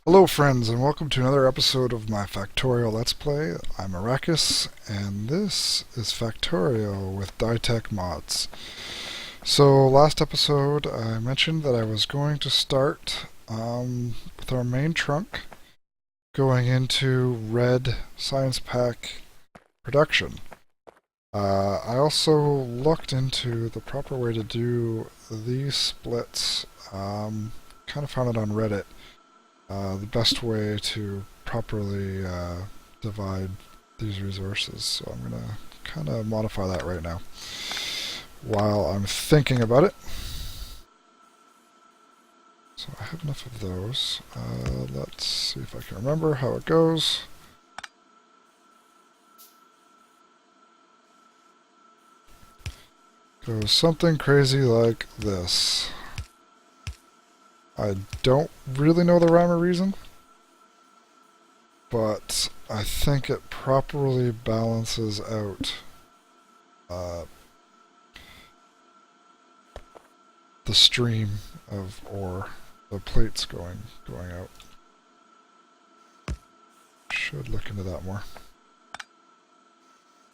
Hello friends and welcome to another episode of my Factorio Let's Play. I'm Arrakis and this is Factorio with Dytech Mods. So last episode I mentioned that I was going to start with our main trunk going into red science pack production. I also looked into the proper way to do these splits, kind of found it on Reddit. The best way to properly divide these resources. So I'm going to kind of modify that right now while I'm thinking about it. So I have enough of those. Let's see if I can remember how it goes. Goes something crazy like this. I don't really know the rhyme or reason, but I think it properly balances out the stream of ore, the plates going out. Should look into that more.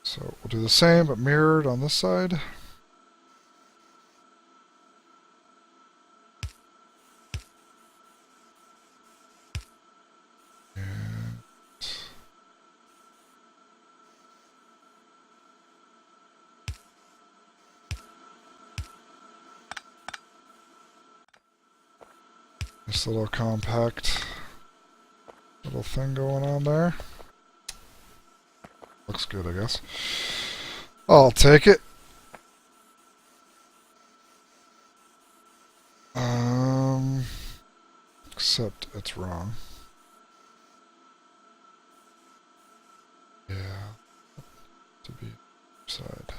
So we'll do the same but mirrored on this side. This little compact little thing going on there. Looks good, I guess. I'll take it. Except it's wrong. Yeah. To be side.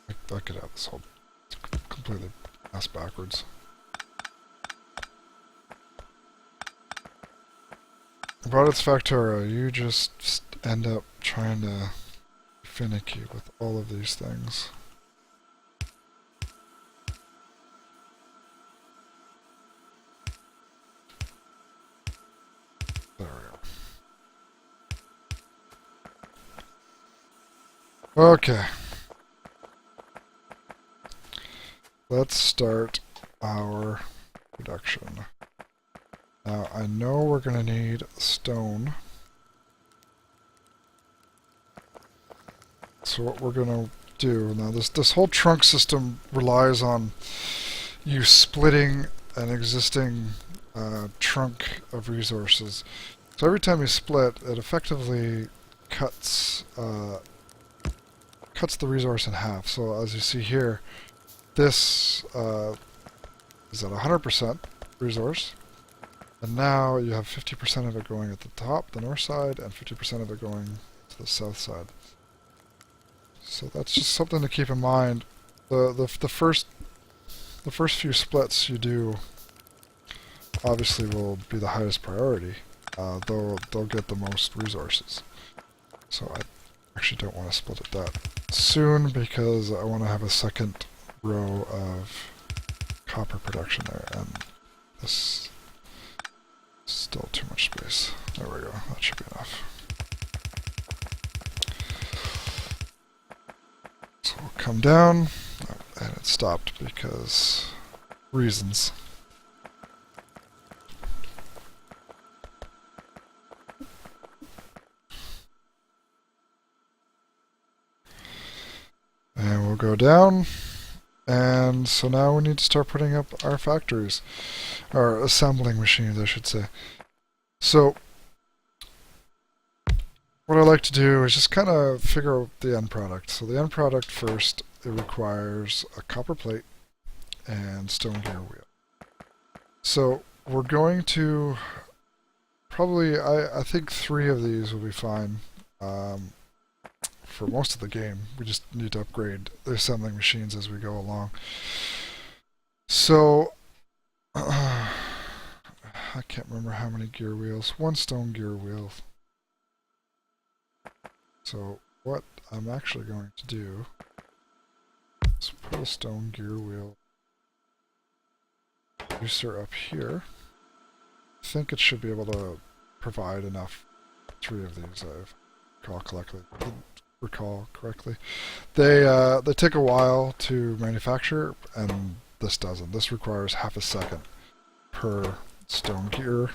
I could have this whole completely ass backwards. But it's Factorio. You just end up trying to be finicky with all of these things. There we go. Okay. Let's start our production. Now, I know we're going to need stone. So what we're going to do, now this whole trunk system relies on you splitting an existing trunk of resources. So every time you split, it effectively cuts the resource in half. So as you see here, this is at 100% resource. And now you have 50% of it going at the top, the north side, and 50% of it going to the south side. So that's just something to keep in mind. The first few splits you do obviously will be the highest priority. They'll get the most resources. So I actually don't want to split it that soon because I want to have a second row of copper production there, and this still too much space. There we go. That should be enough. So we'll come down, and it stopped because reasons. And we'll go down, and so now we need to start putting up our factories, or assembling machines, I should say. So what I like to do is just kind of figure out the end product. So the end product first, it requires a copper plate and stone gear wheel. So we're going to probably, I think 3 of these will be fine for most of the game. We just need to upgrade the assembling machines as we go along. So I can't remember how many gear wheels. 1 stone gear wheel. So what I'm actually going to do is put a stone gear wheel producer up here. I think it should be able to provide enough. 3 of these, if I recall correctly. They take a while to manufacture, and this doesn't. This requires half a second per stone gear,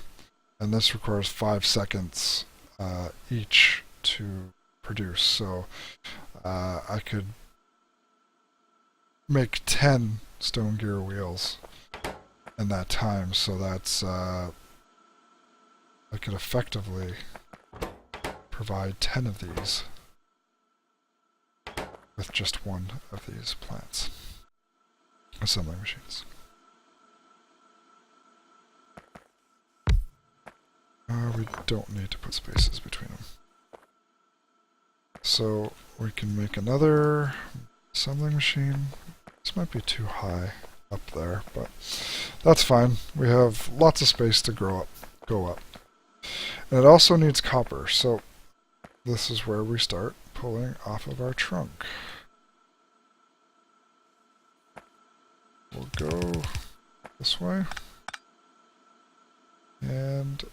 and this requires 5 seconds each to produce. So I could make 10 stone gear wheels in that time, so that's I could effectively provide 10 of these with just 1 of these plants. Assembly machines. We don't need to put spaces between them. So we can make another assembly machine. This might be too high up there, but that's fine. We have lots of space to go up. And it also needs copper, so this is where we start pulling off of our trunk. We'll go this way, and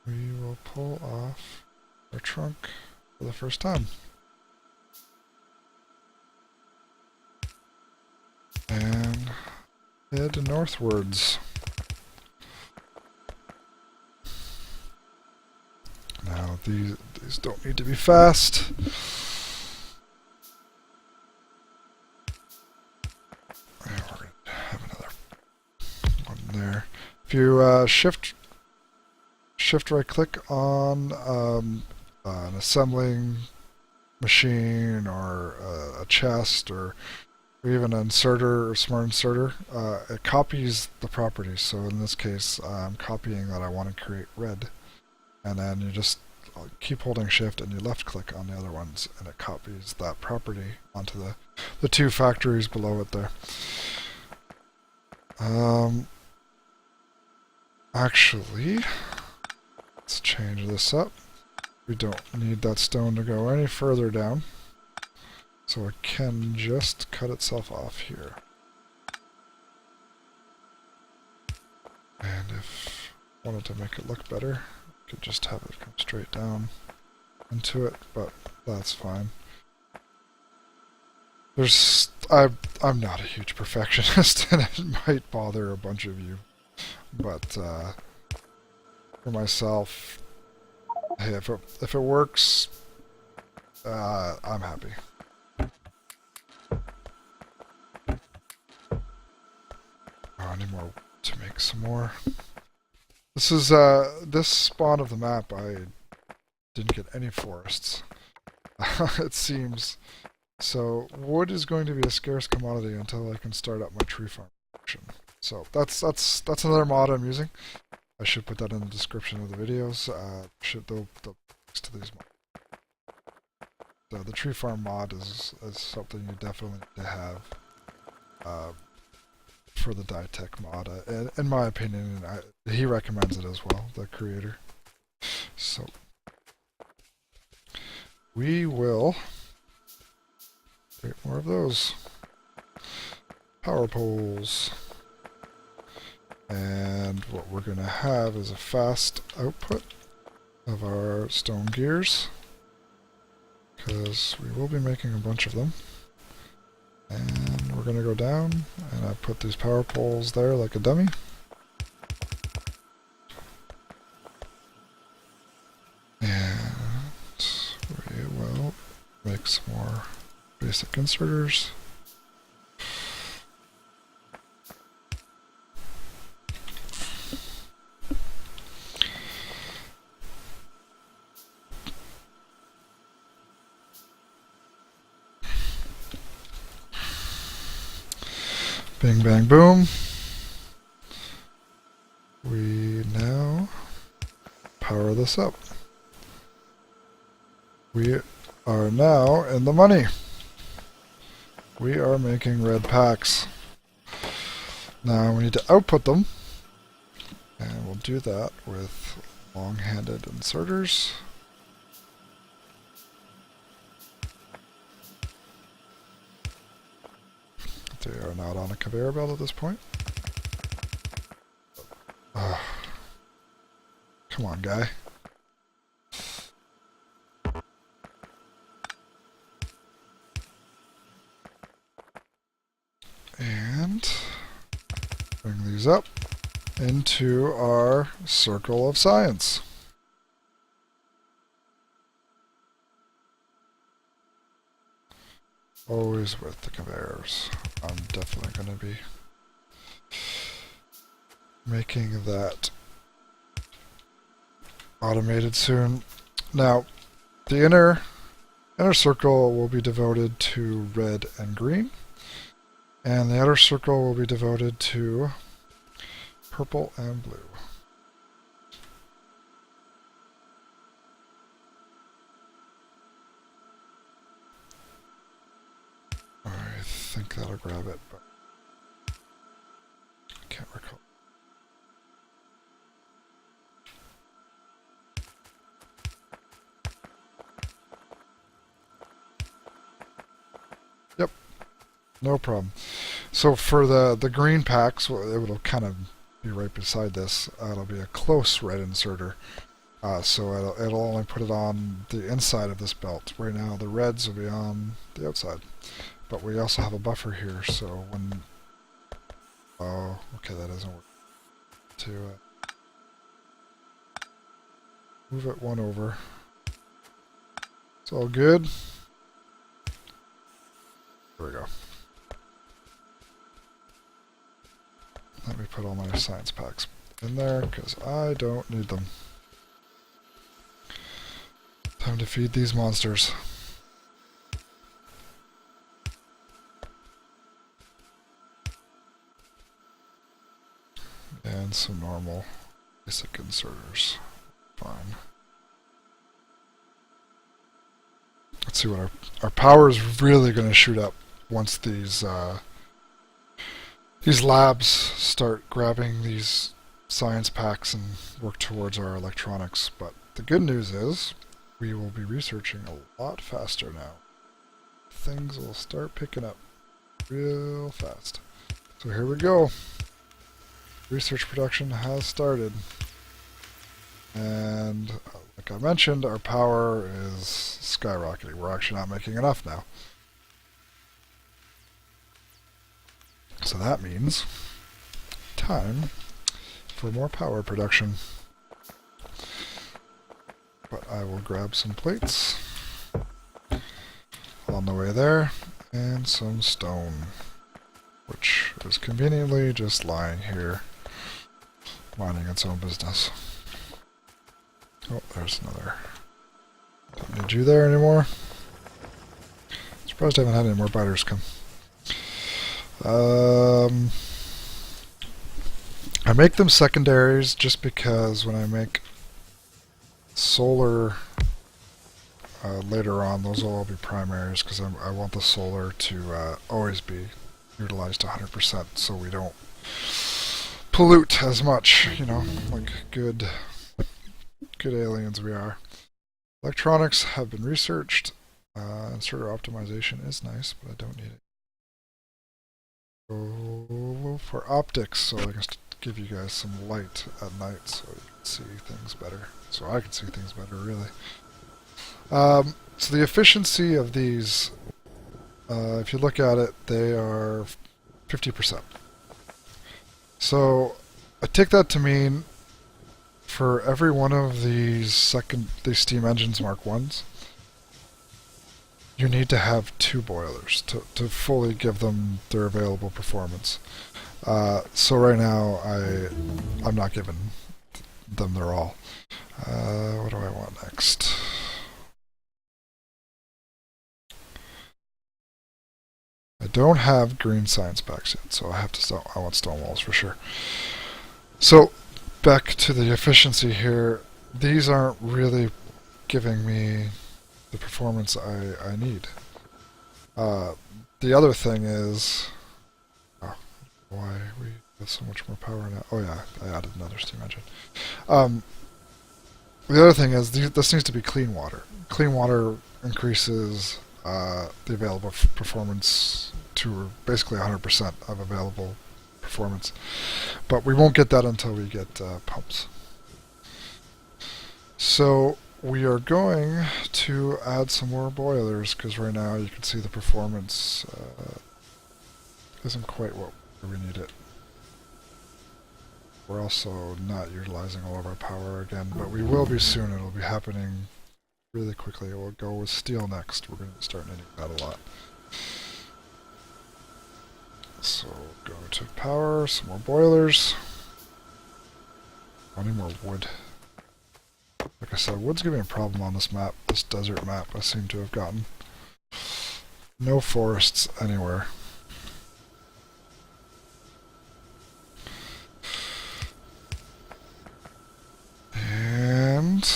we will pull off our trunk for the first time. And head northwards. Now these don't need to be fast. And we're going to have another one there. If you shift right click on an assembling machine or a chest or even an inserter or smart inserter, it copies the properties. So in this case, I'm copying that I want to create red. And then you just keep holding shift and you left click on the other ones, and it copies that property onto the 2 factories below it there. Actually, let's change this up. We don't need that stone to go any further down, so it can just cut itself off here. And if I wanted to make it look better, could just have it come straight down into it, but that's fine. I'm not a huge perfectionist, and it might bother a bunch of you, but for myself, hey, if it works, I'm happy. Oh, I need more to make some more. This is this spawn of the map. I didn't get any forests. It seems. So wood is going to be a scarce commodity until I can start up my tree farm production. So that's another mod I'm using. I should put that in the description of the videos. They'll links to these mods. So the tree farm mod is something you definitely need to have for the Dytech mod. In my opinion, he recommends it as well, the creator. So we will create more of those power poles. And what we're going to have is a fast output of our stone gears, because we will be making a bunch of them. And we're going to go down, and I put these power poles there like a dummy. And we will make some more basic inserters. Bing, bang, boom. We now power this up. We are now in the money. We are making red packs. Now we need to output them, and we'll do that with long-handed inserters. They are not on a conveyor belt at this point. Come on, guy. And bring these up into our circle of science. Always with the conveyors. I'm definitely going to be making that automated soon. Now, the inner circle will be devoted to red and green, and the outer circle will be devoted to purple and blue. I think that'll grab it, but I can't recall. Yep, no problem. So for the green packs, well, it will kind of be right beside this. It'll be a close red inserter. So it'll only put it on the inside of this belt. Right now the reds will be on the outside. But we also have a buffer here, so when... Oh, okay, that doesn't work. To move it one over. It's all good. There we go. Let me put all my science packs in there, because I don't need them. Time to feed these monsters. And some normal basic inserters. Fine. Let's see what our power is really going to shoot up once these labs start grabbing these science packs and work towards our electronics. But the good news is we will be researching a lot faster now. Things will start picking up real fast. So here we go. Research production has started. And like I mentioned, our power is skyrocketing. We're actually not making enough now. So that means time for more power production. But I will grab some plates on the way there, and some stone, which is conveniently just lying here, minding its own business. Oh, there's another. Don't need you there anymore. Surprised I haven't had any more biters come. I make them secondaries just because when I make solar later on, those will all be primaries, because I want the solar to always be utilized 100% so we don't pollute as much, you know, like good aliens we are. Electronics have been researched. Inserter optimization is nice, but I don't need it. Go for optics, so I can give you guys some light at night so you can see things better. So I can see things better, really. So the efficiency of these, if you look at it, they are 50%. So I take that to mean for every one of these steam engines Mark 1s, you need to have 2 boilers to fully give them their available performance. So right now I'm not giving them their all. What do I want next? I don't have green science packs yet, so I want stone walls for sure. So back to the efficiency here. These aren't really giving me the performance I need. The other thing is, why we have so much more power now? Oh yeah, I added another steam engine. The other thing is, this needs to be clean water. Clean water increases the available performance to basically 100% of available performance. But we won't get that until we get pumps. So we are going to add some more boilers because right now you can see the performance isn't quite what we need it. We're also not utilizing all of our power again, but we will be soon. It'll be happening really quickly. We'll go with steel next. We're going to start needing that a lot. So go to power, some more boilers. I need more wood. Like I said, wood's giving me a problem on this map, this desert map I seem to have gotten. No forests anywhere. And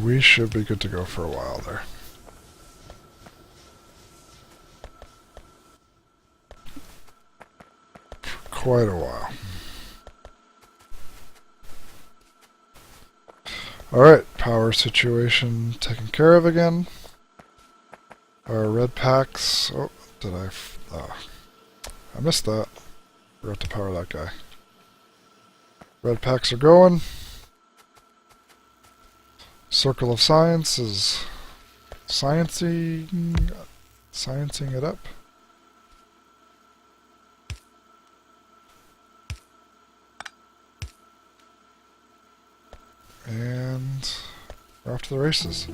we should be good to go for a while there. For quite a while. Alright, power situation taken care of again. Our red packs. Oh, did I? I missed that. Forgot to power that guy. Red packs are going. Circle of Science is sciencing it up. And we're off to the races.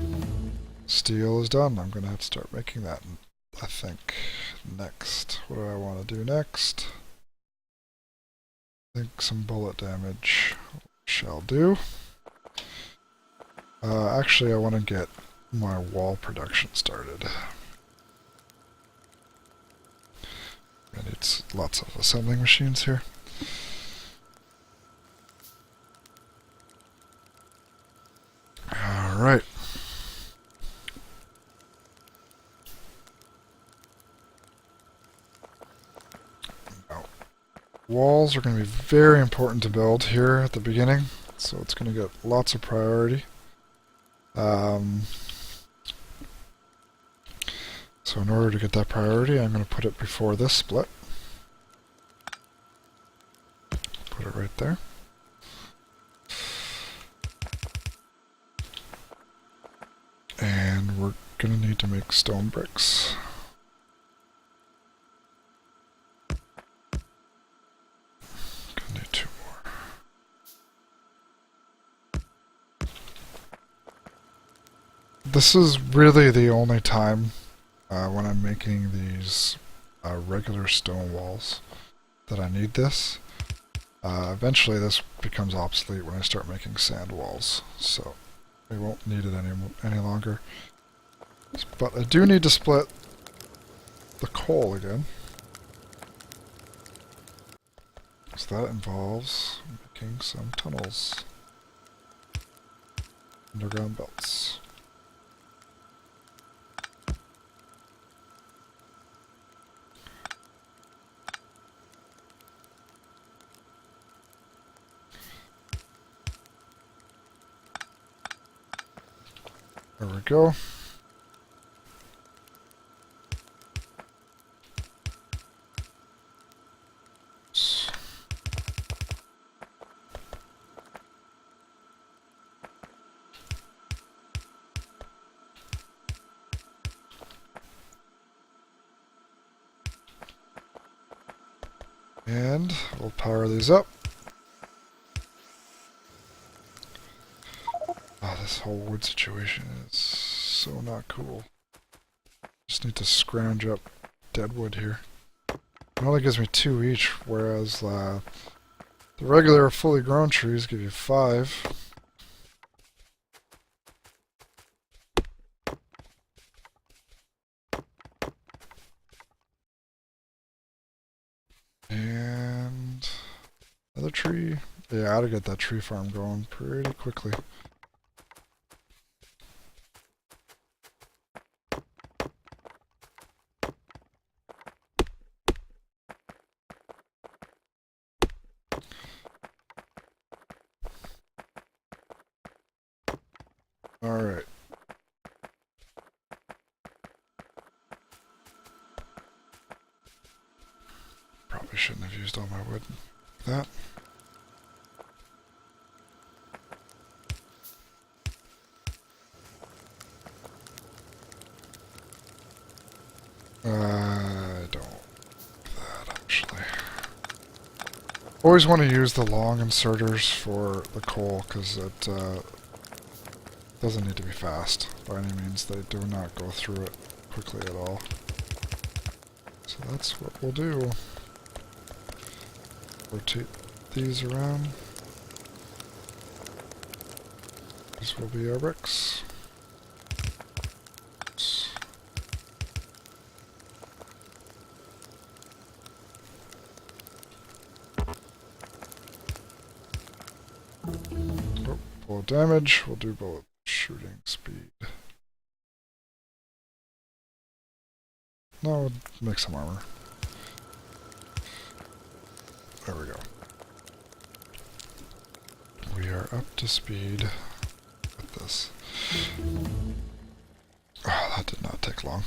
Steel is done. I'm going to have to start making that, I think, next. What do I want to do next? I think some bullet damage shall do. Actually, I want to get my wall production started. I need lots of assembling machines here. Alright. Now, walls are going to be very important to build here at the beginning, so it's going to get lots of priority. So in order to get that priority, I'm going to put it before this split. Put it right there. And we're going to need to make stone bricks. Gonna need 2 more. This is really the only time when I'm making these regular stone walls that I need this. Eventually this becomes obsolete when I start making sand walls, so we won't need it any longer. But I do need to split the coal again. So that involves making some tunnels. Underground belts. There we go. And we'll power these up. Oh, this whole wood situation is so not cool. Just need to scrounge up dead wood here. It only gives me 2 each, whereas the regular fully grown trees give you 5. And another tree. Yeah, I gotta get that tree farm going pretty quickly. Alright. shouldn't have used all my wood like that. I don't like that, actually. Always want to use the long inserters for the coal, because it doesn't need to be fast by any means. They do not go through it quickly at all. So that's what we'll do. Rotate these around. These will be our bricks. Oh, full damage. We'll do bullet shooting speed. No, we'll make some armor. There we go. We are up to speed with this. Oh, that did not take long.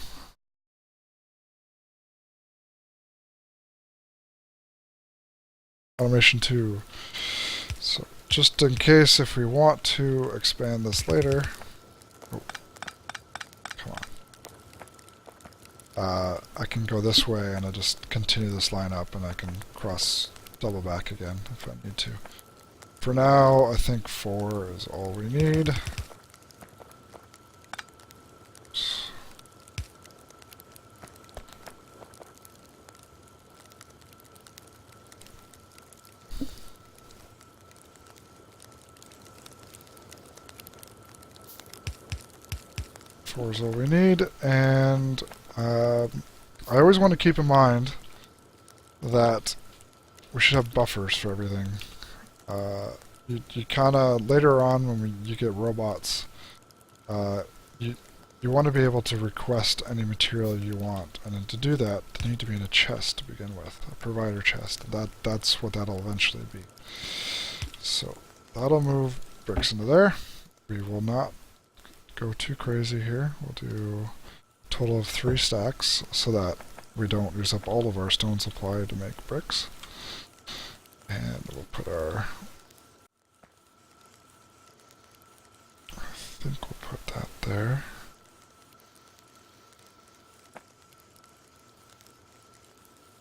Automation 2. So, just in case if we want to expand this later. Oh, come on. I can go this way and I just continue this line up and I can cross double back again if I need to. For now, I think 4 is all we need. Four is all we need, and I always want to keep in mind that we should have buffers for everything. You kind of, later on when you get robots, you want to be able to request any material you want, and then to do that, they need to be in a chest to begin with, a provider chest. That's what that'll eventually be. So that'll move bricks into there. We will not go too crazy here. We'll do a total of 3 stacks so that we don't use up all of our stone supply to make bricks. And we'll put our... I think we'll put that there.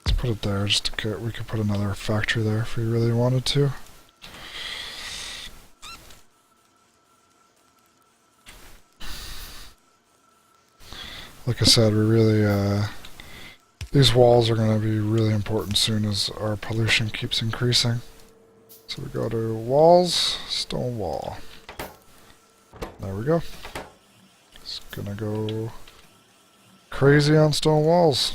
Let's put it there just to get, we could put another factory there if we really wanted to. Like I said, we really, these walls are going to be really important soon as our pollution keeps increasing. So we go to walls, stone wall. There we go. It's going to go crazy on stone walls.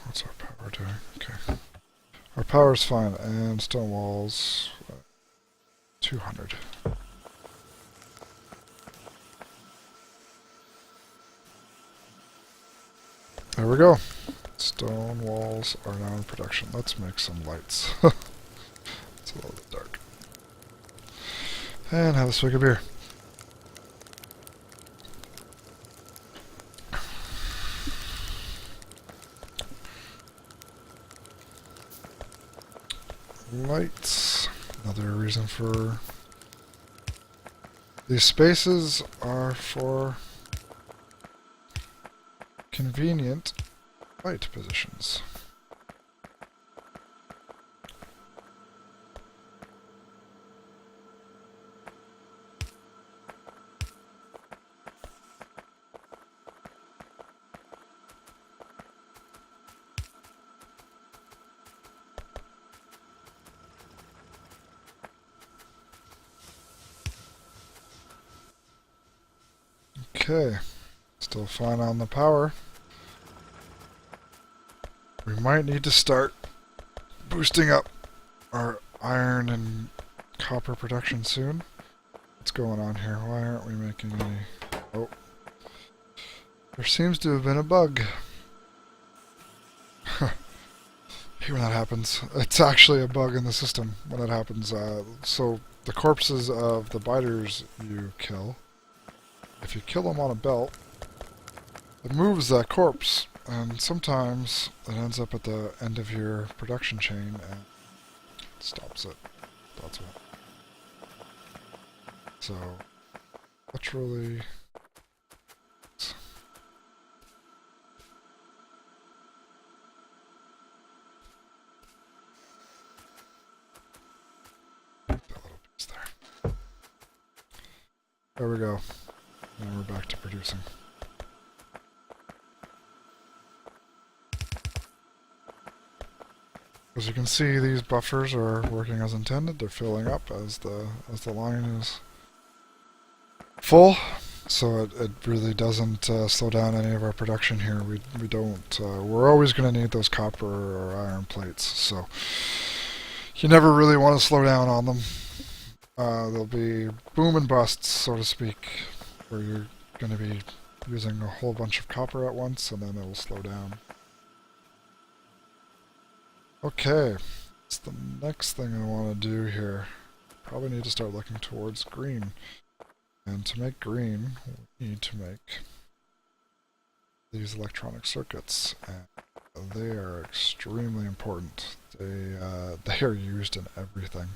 What's our power doing? Okay. Our power's fine, and stone walls, 200. There we go. Stone walls are now in production. Let's make some lights. It's a little bit dark. And have a swig of beer. Lights. Another reason for these spaces are for convenient light positions. Okay, still fine on the power. We might need to start boosting up our iron and copper production soon. What's going on here? Why aren't we making any... Oh. There seems to have been a bug. hate when that happens. It's actually a bug in the system when that happens. So the corpses of the biters you kill, if you kill them on a belt, it moves that corpse, and sometimes it ends up at the end of your production chain and stops it. That's what. So, literally. That little piece there. There we go. Now we're back to producing. As you can see, these buffers are working as intended. They're filling up as the line is full, so it really doesn't slow down any of our production here. We don't. We're always going to need those copper or iron plates, so you never really want to slow down on them. There'll be boom and busts, so to speak, where you're going to be using a whole bunch of copper at once, and then it'll slow down. Okay, that's the next thing I want to do here. Probably need to start looking towards green. And to make green, we need to make these electronic circuits. And they are extremely important. They are used in everything.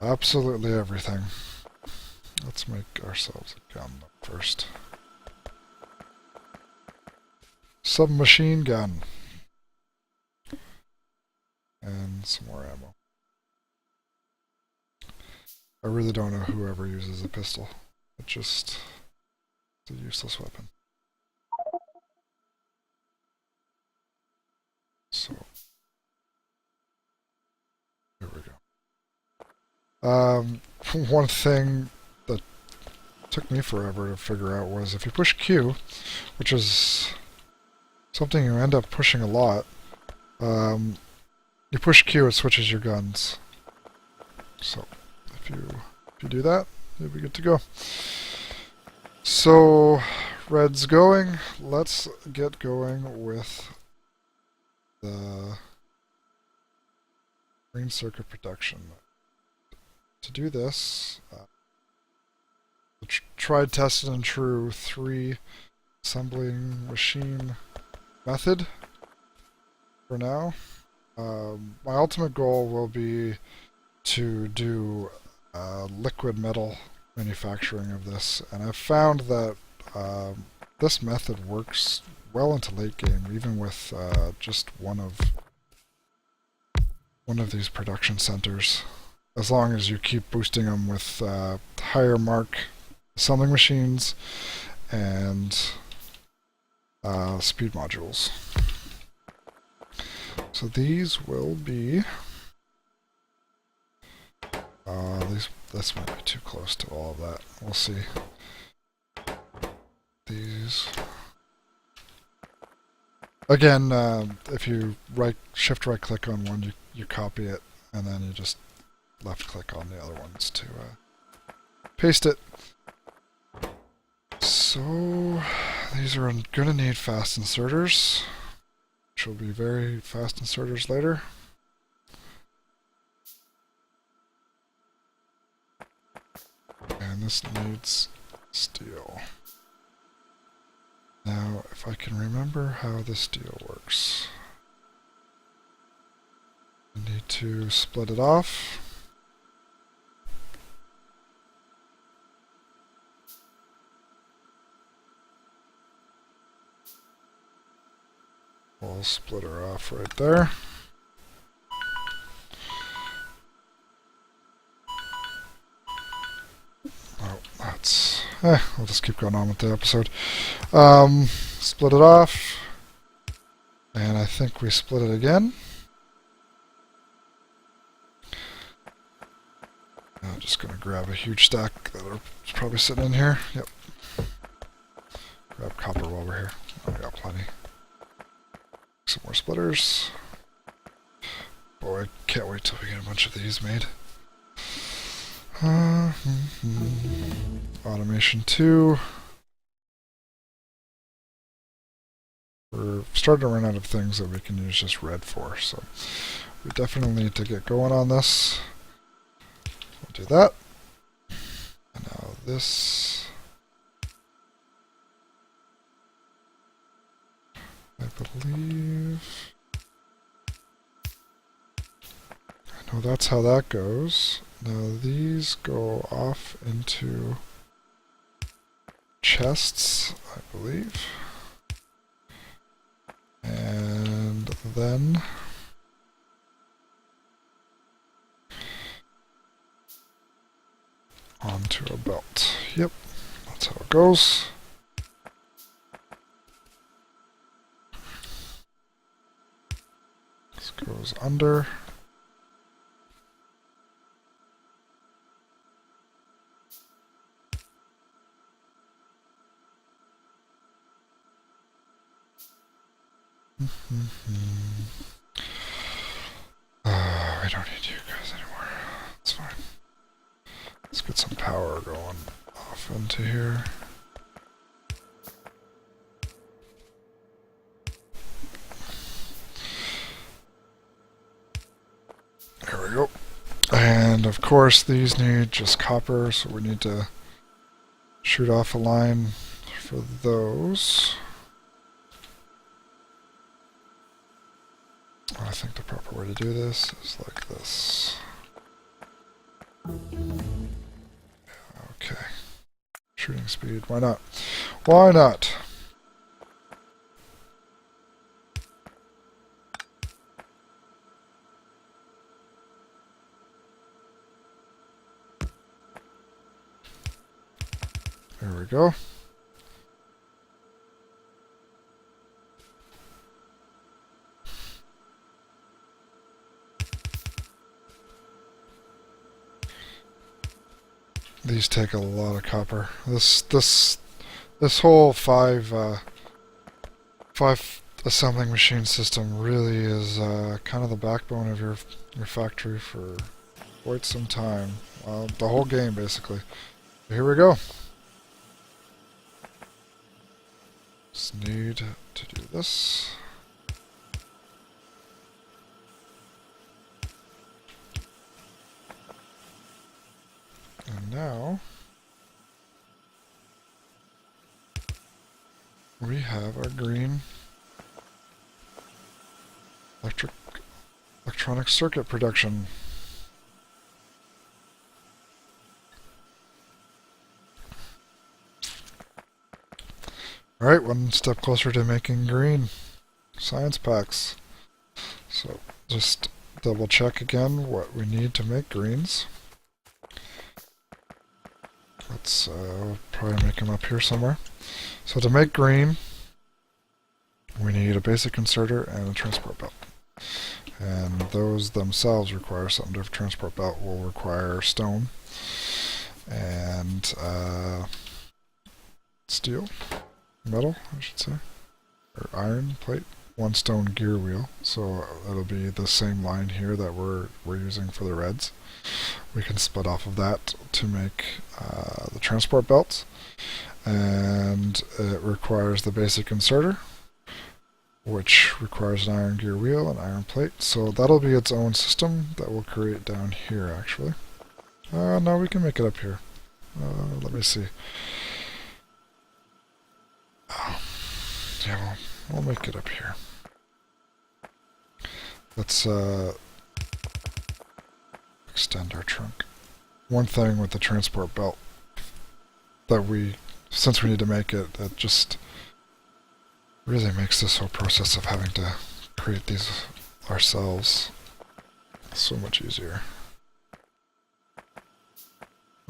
Absolutely everything. Let's make ourselves a gun first. Submachine gun. And some more ammo. I really don't know whoever uses a pistol. It's just a useless weapon. So, here we go. One thing that took me forever to figure out was if you push Q, which is something you end up pushing a lot, you push Q, it switches your guns. So, if you do that, you'll be good to go. So, red's going. Let's get going with the green circuit production. To do this, tried, tested, and true 3 assembling machine method for now. My ultimate goal will be to do liquid metal manufacturing of this, and I've found that this method works well into late game, even with just one of these production centers, as long as you keep boosting them with higher mark assembling machines and speed modules. So these will be this might be too close to all of that. We'll see. These again, if you shift right click on one, you copy it, and then you just left click on the other ones to paste it. So these are gonna need fast inserters, which will be very fast inserters later. And this needs steel. Now, if I can remember how the steel works, I need to split it off. We'll split her off right there. Oh, that's... we'll just keep going on with the episode. Split it off. And I think we split it again. I'm just going to grab a huge stack that are probably sitting in here. Yep. Grab copper while we're here. Oh, we got plenty. Some more splitters. Boy, I can't wait till we get a bunch of these made. Automation 2. For starting to run out of things that we can use just red for. So we definitely need to get going on this. We'll do that. And now this, I believe, I know that's how that goes. Now these go off into chests, I believe. And then onto a belt. Yep, that's how it goes. This goes under. We don't need you guys anymore. That's fine. Let's get some power going off into here. There we go. And of course these need just copper, so we need to shoot off a line for those. I think the proper way to do this is like this. Okay. Shooting speed, why not? Why not? There we go. These take a lot of copper. This whole five assembling machine system really is kind of the backbone of your factory for quite some time. The whole game basically. Here we go. Just need to do this. And now we have our green electronic circuit production. Alright, one step closer to making green science packs. So just double check again what we need to make greens. Let's probably make them up here somewhere. So to make green, we need a basic inserter and a transport belt. And those themselves require something different. Transport belt will require stone and steel, metal, I should say, or iron plate. One stone gear wheel, so it'll be the same line here that we're using for the reds. We can split off of that to make the transport belts, and it requires the basic inserter, which requires an iron gear wheel and iron plate. So that'll be its own system that we'll create down here actually. No, we can make it up here. Let me see. Yeah, we'll make it up here. Let's extend our trunk. One thing with the transport belt that since we need to make it, it just really makes this whole process of having to create these ourselves so much easier.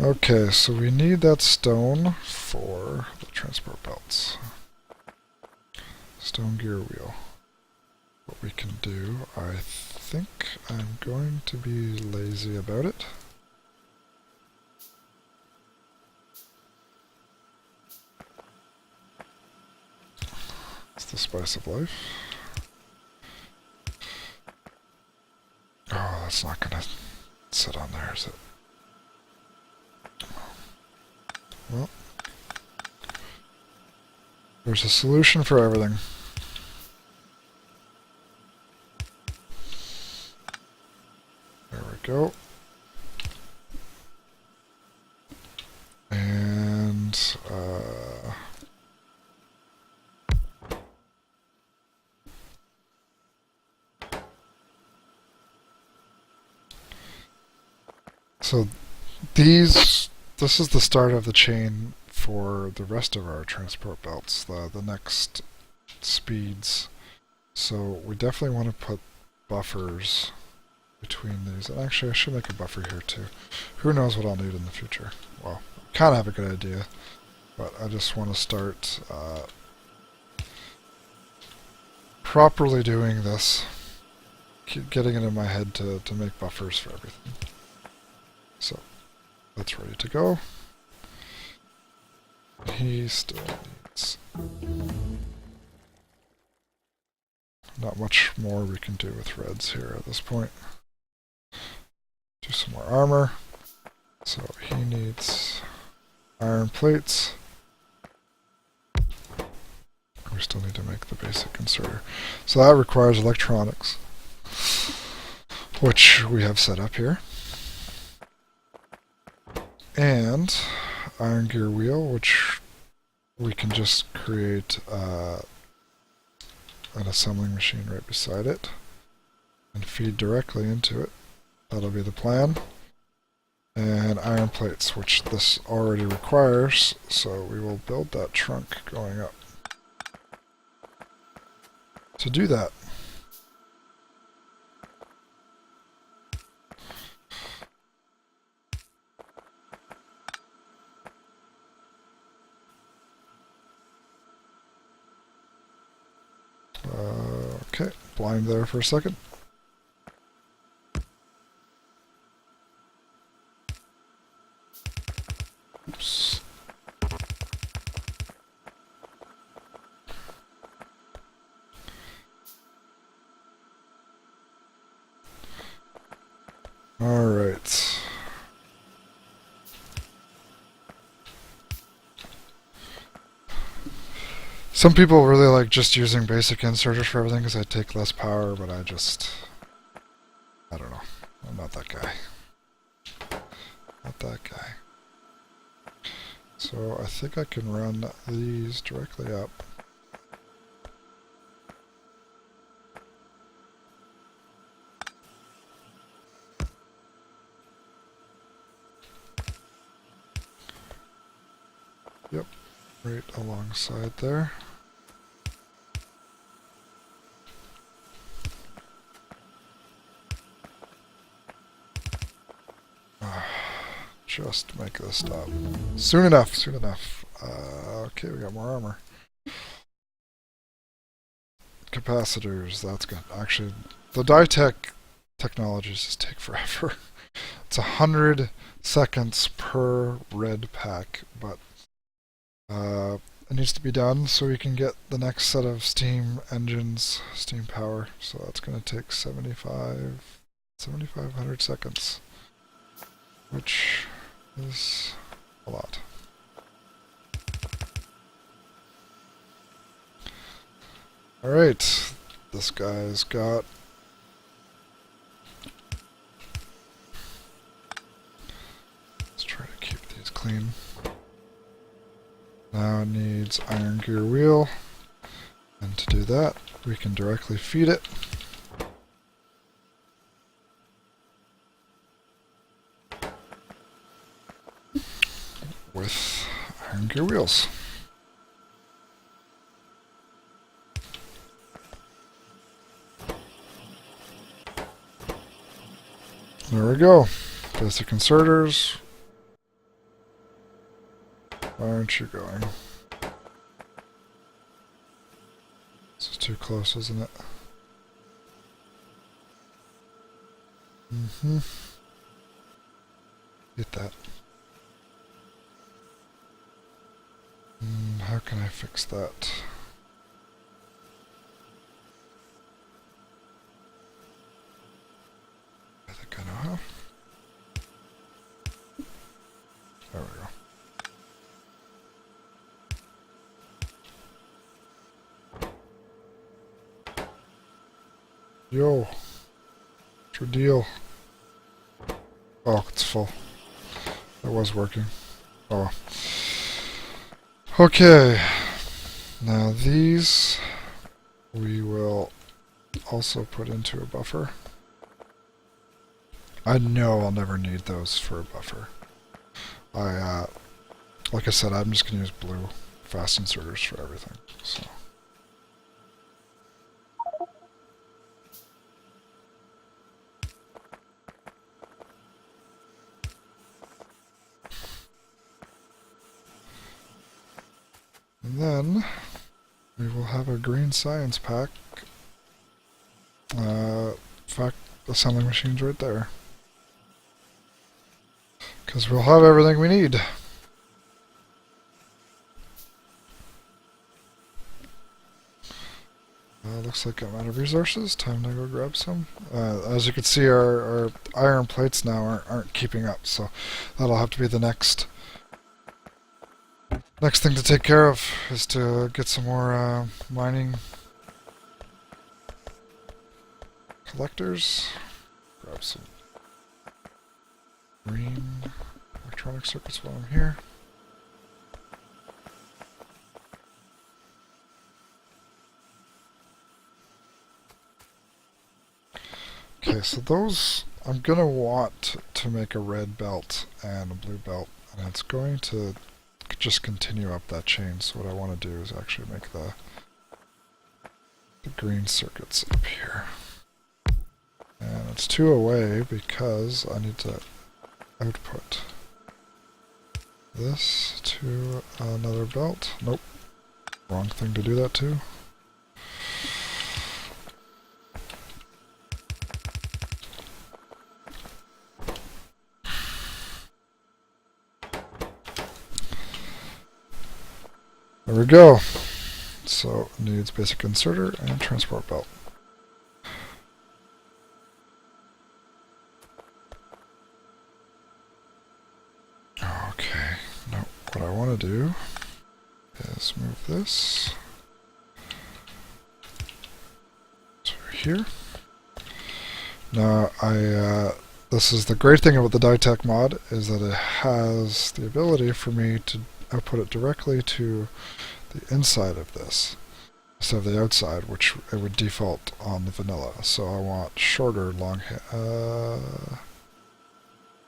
Okay, so we need that stone for the transport belts. Stone gear wheel. What we can do, I think I'm going to be lazy about it. It's the spice of life. Oh, that's not gonna sit on there, is it? Well, there's a solution for everything. So this is the start of the chain for the rest of our transport belts, the next speeds. So we definitely want to put buffers between these. And actually, I should make a buffer here too. Who knows what I'll need in the future? Well, I kind of have a good idea, but I just want to start properly doing this. Keep getting it in my head to make buffers for everything. So that's ready to go. He still needs not much more we can do with reds here at this point. Do some more armor. So he needs iron plates. We still need to make the basic inserter. So that requires electronics, which we have set up here. And iron gear wheel, which we can just create an assembling machine right beside it and feed directly into it. That'll be the plan. And iron plates, which this already requires, so we will build that trunk going up. To do that, okay, blind there for a second. Oops. All right. Some people really like just using basic inserters for everything because they take less power, but I don't know. I'm not that guy. Not that guy. So I think I can run these directly up. Yep, right alongside there. Just make this stop. Soon enough, soon enough. Okay, we got more armor. Capacitors, that's good. Actually, the Dytech technologies just take forever. It's 100 seconds per red pack, but it needs to be done so we can get the next set of steam engines, steam power. So that's going to take 7,500 seconds, which is a lot. Alright, this guy's got let's try to keep these clean. Now it needs iron gear wheel, and to do that we can directly feed it with iron gear wheels. There we go. Basic inserters. Why aren't you going? This is too close, isn't it? Get that. How can I fix that? I think I know how. There we go. Yo, what's your deal? Oh, it's full. It was working. Oh. Okay. Now these we will also put into a buffer. I know I'll never need those for a buffer. Like I said, I'm just going to use blue fast inserters for everything. So. And then we will have a green science pack. Fact assembling machines right there. Because we'll have everything we need. Looks like I'm out of resources. Time to go grab some. As you can see, our iron plates now aren't keeping up, so that'll have to be the next thing to take care of, is to get some more mining collectors. Grab some green electronic circuits while I'm here. Okay, so those, I'm going to want to make a red belt and a blue belt, and it's going to just continue up that chain. So what I want to do is actually make the green circuits up here. And it's 2 away because I need to output this to another belt. Nope, wrong thing to do that to. There we go. So it needs basic inserter and transport belt. Okay, now what I want to do is move this to here. Now this is the great thing about the Dytech mod, is that it has the ability for me to output it directly to the inside of this instead of the outside, which it would default on the vanilla. So I want shorter,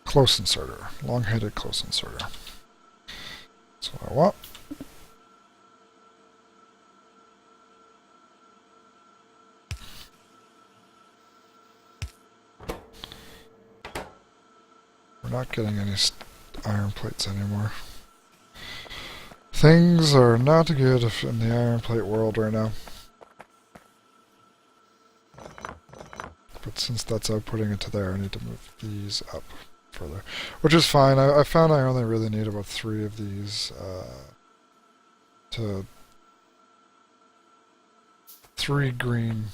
close inserter, long-headed close inserter. That's what I want. We're not getting any iron plates anymore. Things are not good in the iron plate world right now. But since that's outputting it to there, I need to move these up further. Which is fine. I found I only really need about 3 of these to 3 green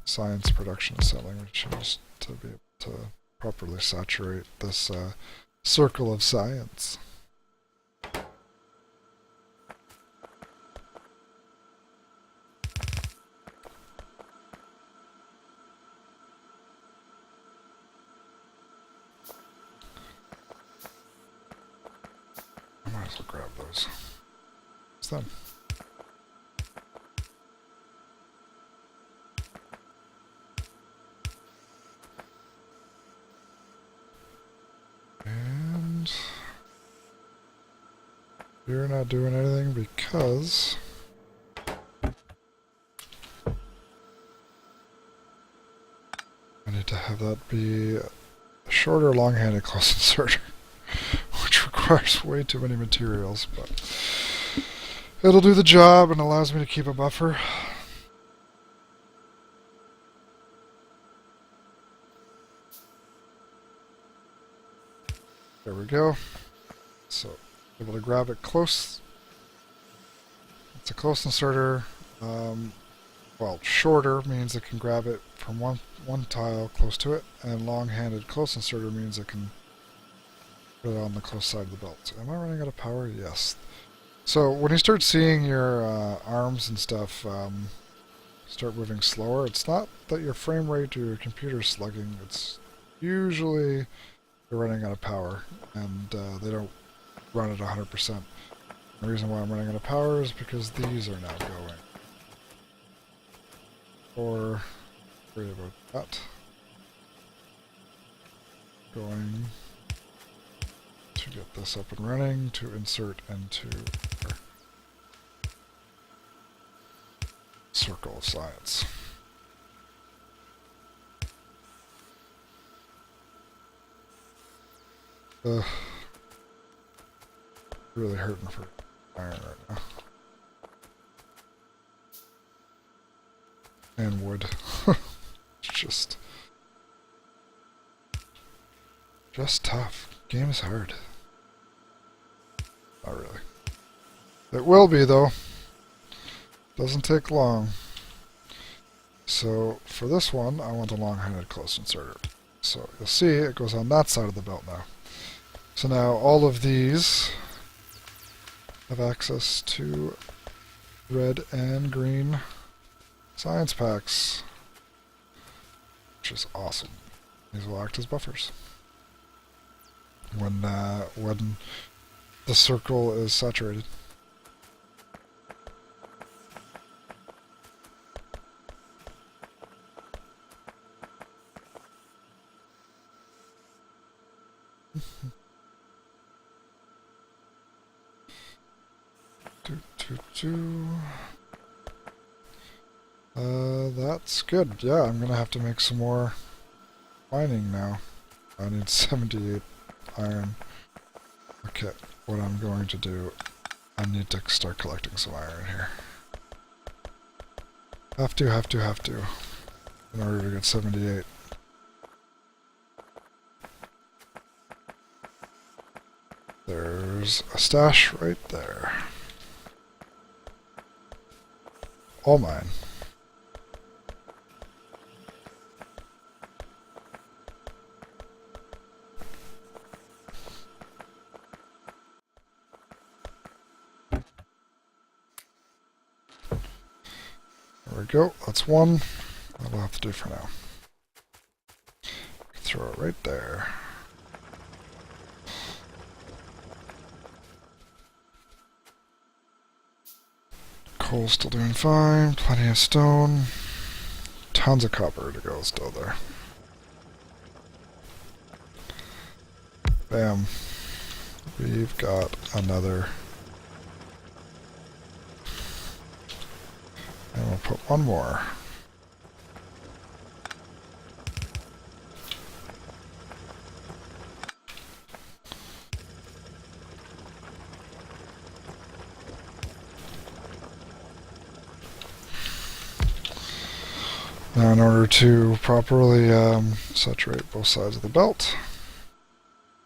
science production assembling machines to be able to properly saturate this circle of science. Might as well grab those. What's them? And you're not doing anything because I need to have that be a shorter, long-handed close inserter, which requires way too many materials, but it'll do the job and allows me to keep a buffer. There we go. So, able to grab it close. It's a close inserter. Well, shorter means it can grab it from one tile close to it, and long-handed close inserter means it can put it on the close side of the belt. Am I running out of power? Yes. So when you start seeing your arms and stuff start moving slower, it's not that your frame rate or your computer's slugging. It's usually they're running out of power, and they don't run at 100%. The reason why I'm running out of power is because these are now going. Or worry about that. going to get this up and running to insert into our circle of science. Really hurting for iron right now. And wood. It's just tough. Game is hard. Not really. It will be though. Doesn't take long. So for this one, I want a long-handed close inserter. So you'll see it goes on that side of the belt now. So now all of these have access to red and green science packs, which is awesome. These will act as buffers when the circle is saturated. That's good. Yeah, I'm gonna have to make some more mining now. I need 78 iron. Okay, what I'm going to do, I need to start collecting some iron here. Have to, in order to get 78. There's a stash right there. All mine. There we go. That's one. That'll have to do for now. Throw it right there. Coal's still doing fine. Plenty of stone. Tons of copper to go still there. Bam. We've got another. And we'll put one more. Now, in order to properly saturate both sides of the belt,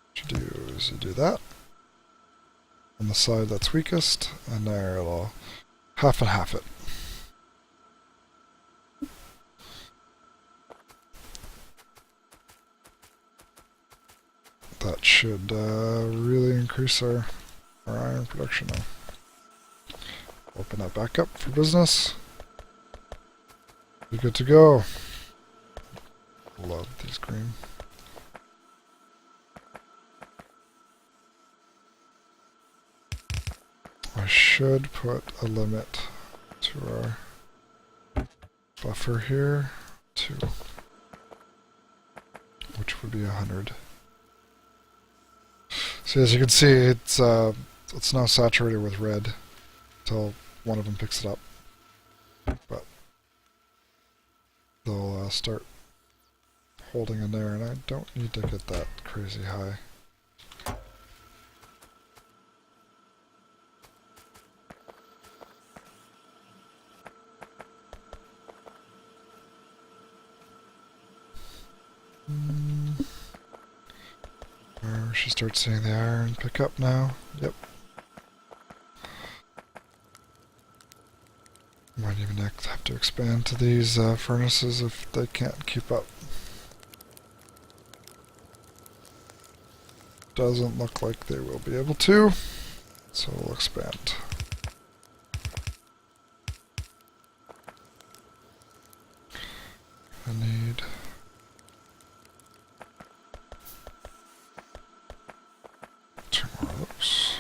what you do is you do that on the side that's weakest, and there it'll half and half it. That should really increase our iron production now. Open that back up for business. Be good to go. Love these green. I should put a limit to our buffer here, which would be 100. So as you can see, it's now saturated with red until one of them picks it up. But they'll start holding in there, and I don't need to get that crazy high. We should start seeing the iron pick up now. Yep. Might even have to expand to these furnaces if they can't keep up. Doesn't look like they will be able to, so we'll expand. I need two more of those.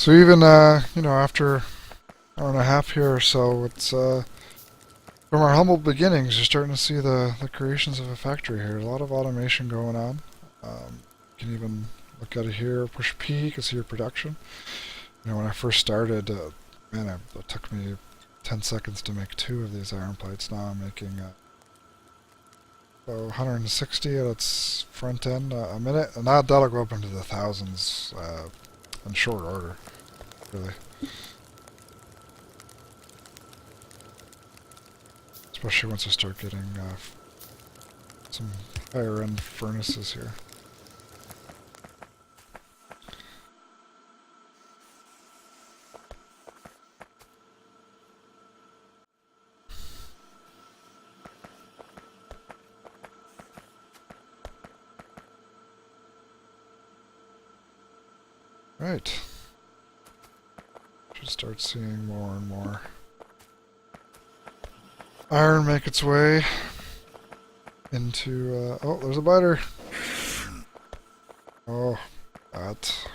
So even, you know, after an hour and a half here or so, it's, from our humble beginnings, you're starting to see the creations of a factory here. A lot of automation going on. You can even look at it here, push P, you can see your production. You know, when I first started, man, it took me 10 seconds to make 2 of these iron plates. Now I'm making 160 at its front end a minute, and that'll go up into the thousands in short order, really. Especially once I start getting some higher end furnaces here. Right. Should start seeing more and more iron make its way into, oh, there's a biter. Oh, that.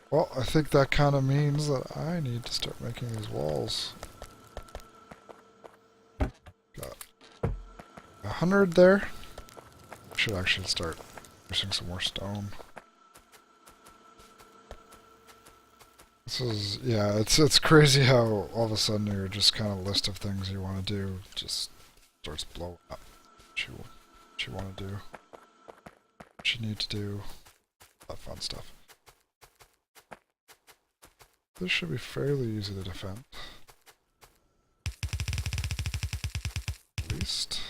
Well, I think that kind of means that I need to start making these walls. Got 100 there. Should actually start producing some more stone. This is, yeah, it's crazy how all of a sudden your just kind of list of things you want to do just starts blowing up. What you want to do, what you need to do, that fun stuff. This should be fairly easy to defend. At least.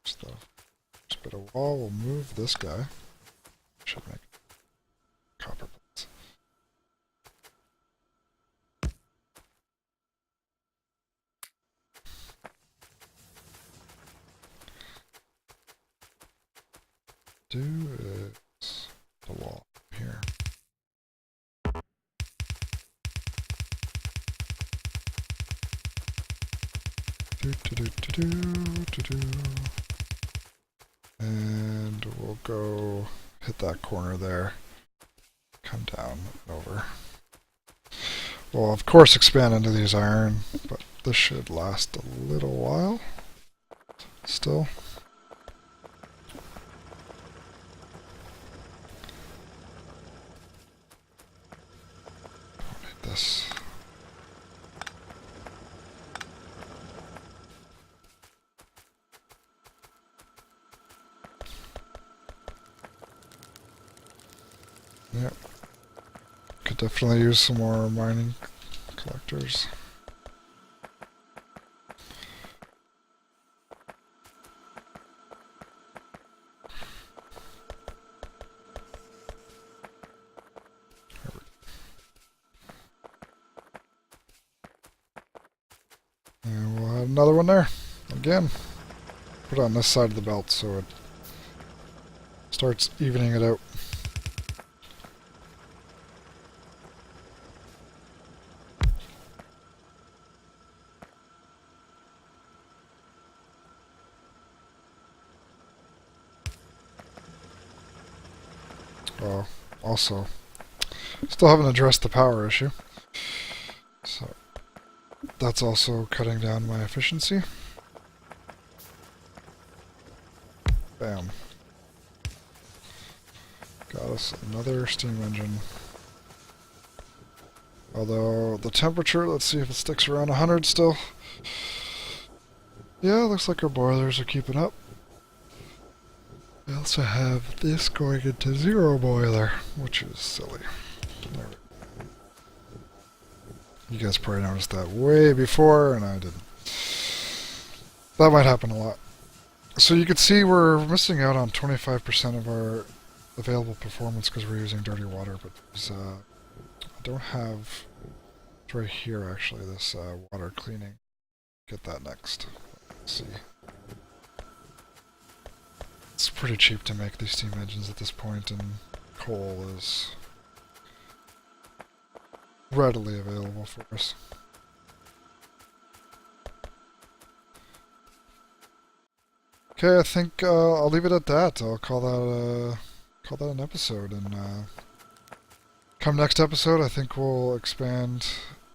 Just the first bit of wall will move this guy. Should make copper plates. Do is the wall here. And we'll go hit that corner there. Come down and over. We'll of course expand into these iron, but this should last a little while. Still. Don't need this. Yep. Could definitely use some more mining collectors. And we'll add another one there. Again. Put it on this side of the belt so it starts evening it out. Oh, also, still haven't addressed the power issue. So, that's also cutting down my efficiency. Bam. Got us another steam engine. Although, the temperature, let's see if it sticks around 100 still. Yeah, looks like our boilers are keeping up. We also have this going into 0 boiler, which is silly. You guys probably noticed that way before, and I didn't. That might happen a lot. So you can see we're missing out on 25% of our available performance because we're using dirty water, but I don't have, it's right here actually, this water cleaning. Get that next. Let's see. It's pretty cheap to make these steam engines at this point, and coal is readily available for us. Okay, I think I'll leave it at that. I'll call that an episode, and Come next episode, I think we'll expand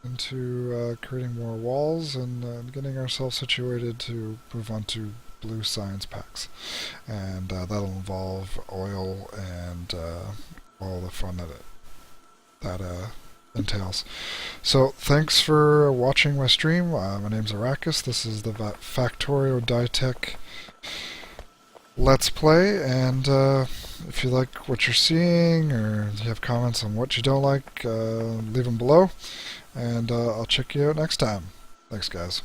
into creating more walls and getting ourselves situated to move on to blue science packs. And that'll involve oil and all the fun that entails. So thanks for watching my stream. My name's Arrakis. This is the Factorio Dytech Let's Play, and if you like what you're seeing or you have comments on what you don't like, leave them below, and I'll check you out next time. Thanks, guys.